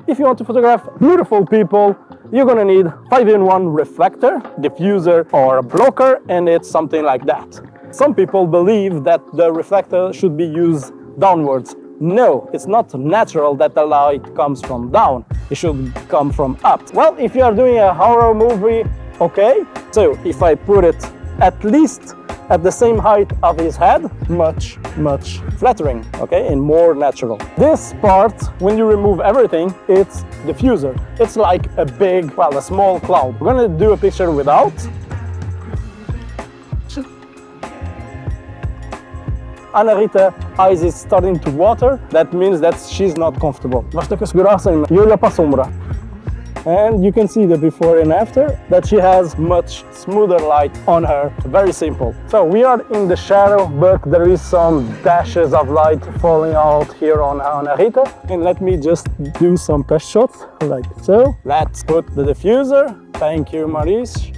if you want to photograph beautiful people, you're gonna need 5-in-1 reflector, diffuser, or a blocker, and it's something like that. Some people believe that the reflector should be used downwards. No, it's not natural that the light comes from down. It should come from up. Well, if you are doing a horror movie, okay. So if I put it at least at the same height of his head, much flattering, okay, and more natural. This part, when you remove everything, it's diffuser. It's like a big, well, a small cloud. We're gonna do a picture without. Ana Rita eyes is starting to water. That means that she's not comfortable. Basta que segurassem e olha para a sombra. And you can see the before and after, that she has much smoother light on her. Very simple. So we are in the shadow, but there is some dashes of light falling out here on Ana Rita. And let me just do some test shots like so. Let's put the diffuser. Thank you, Maurice.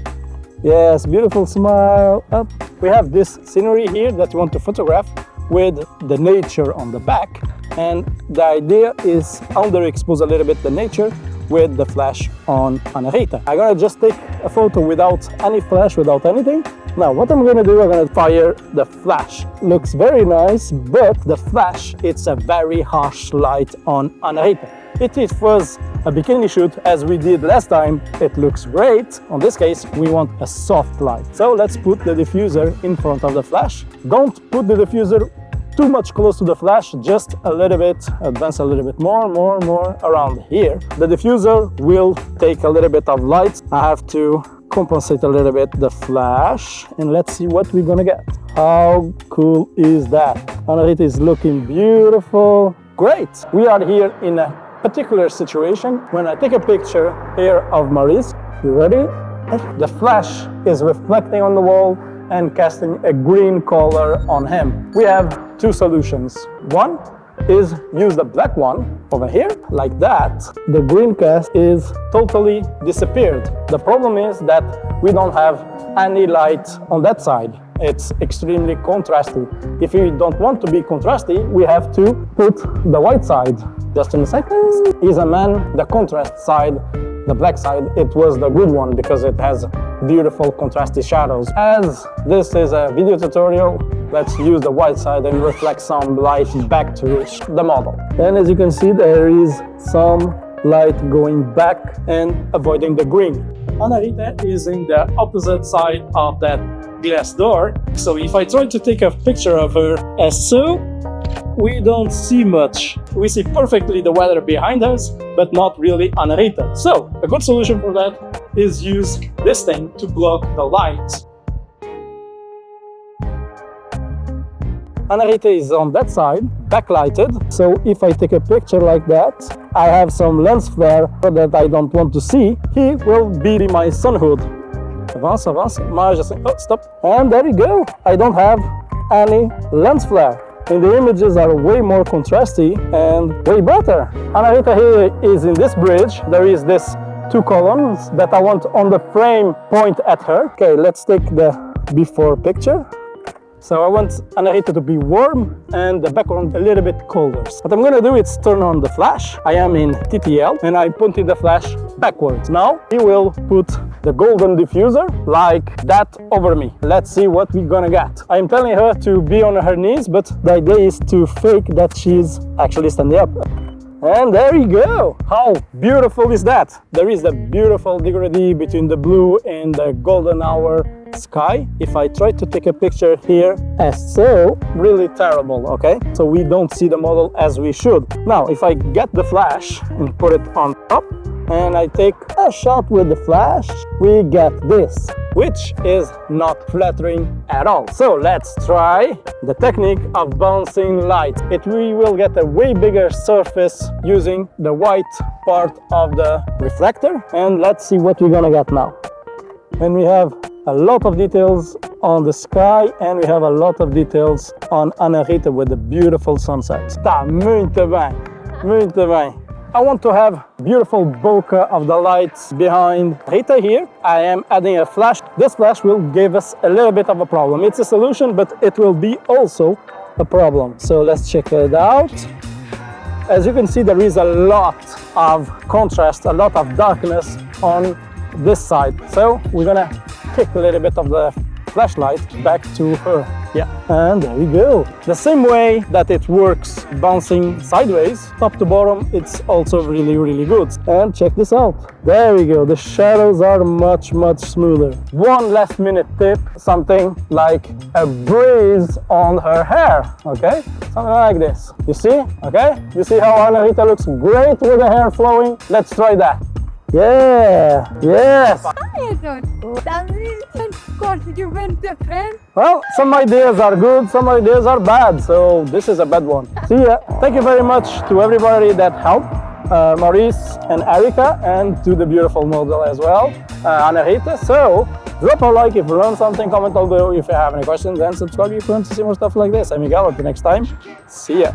Yes, beautiful smile up. We have this scenery here that you want to photograph with the nature on the back, and the idea is underexpose a little bit the nature with the flash on Ana Rita. I'm gonna just take a photo without any flash, without anything. Now what I'm gonna do, I'm gonna fire the flash. Looks very nice, but the flash, it's a very harsh light on Ana Rita. If it was a bikini shoot as we did last time, it looks great. In this case, we want a soft light. So let's put the diffuser in front of the flash. Don't put the diffuser too much close to the flash, just a little bit, advance a little bit more around here. The diffuser will take a little bit of light. I have to compensate a little bit the flash, and let's see what we're gonna get. How cool is that? Ana Rita is looking beautiful. Great! We are here in a particular situation. When I take a picture here of Maurice, you ready? The flash is reflecting on the wall and casting a green color on him. We have two solutions. One is use the black one over here, like that. The green cast is totally disappeared. The problem is that we don't have any light on that side. It's extremely contrasty. If we don't want to be contrasty, we have to put the white side. Just in a second. He's a man, the contrast side, the black side, it was the good one because it has beautiful contrasty shadows. As this is a video tutorial, let's use the white side and reflect some light back to the model. And as you can see, there is some light going back and avoiding the green. Ana Rita is in the opposite side of that glass door. So if I try to take a picture of her as so, we don't see much. We see perfectly the weather behind us, but not really Ana Rita. So a good solution for that is use this thing to block the light. Ana Rita is on that side, backlighted. So if I take a picture like that, I have some lens flare that I don't want to see. He will be my sun hood. Avance, avance, mais assim, oh, stop. And there you go. I don't have any lens flare. And the images are way more contrasty and way better. Ana Rita here is in this bridge. There is this two columns that I want on the frame point at her. Okay, let's take the before picture. So I want Ana Rita to be warm and the background a little bit colder. What I'm gonna do is turn on the flash. I am in TTL and I pointed the flash backwards. Now he will put the golden diffuser like that over me. Let's see what we're gonna get. I'm telling her to be on her knees, but the idea is to fake that she's actually standing up. And there you go! How beautiful is that? There is a beautiful degradee between the blue and the golden hour sky. If I try to take a picture here as so, really terrible, okay? So we don't see the model as we should. Now, if I get the flash and put it on top, and I take a shot with the flash, we get this, which is not flattering at all. So let's try the technique of bouncing light. We will get a way bigger surface using the white part of the reflector, and let's see what we're gonna get now. And we have a lot of details on the sky, and we have a lot of details on Ana Rita with the beautiful sunset. Tá muito bem, muito bem. I want to have beautiful bokeh of the lights behind Rita here. I am adding a flash. This flash will give us a little bit of a problem. It's a solution, but it will be also a problem. So let's check it out. as you can see, there is a lot of contrast, a lot of darkness on this side. So we're gonna kick a little bit of the flashlight back to her. Yeah, and there you go. The same way that it works bouncing sideways, top to bottom, it's also really good. And check this out. There we go. The shadows are much smoother. One last minute tip, something like a breeze on her hair, okay? Something like this. You see? Okay? You see how Anahita looks great with the hair flowing? Let's try that. Yeah, yes. Well, some ideas are good, some ideas are bad, so this is a bad one. See ya. Thank you very much to everybody that helped, Maurice and Erica, and to the beautiful model as well, Anahita. So, drop a like if you learned something, comment down below if you have any questions, and subscribe if you want to see more stuff like this. I'm Miguel, until next time, see ya.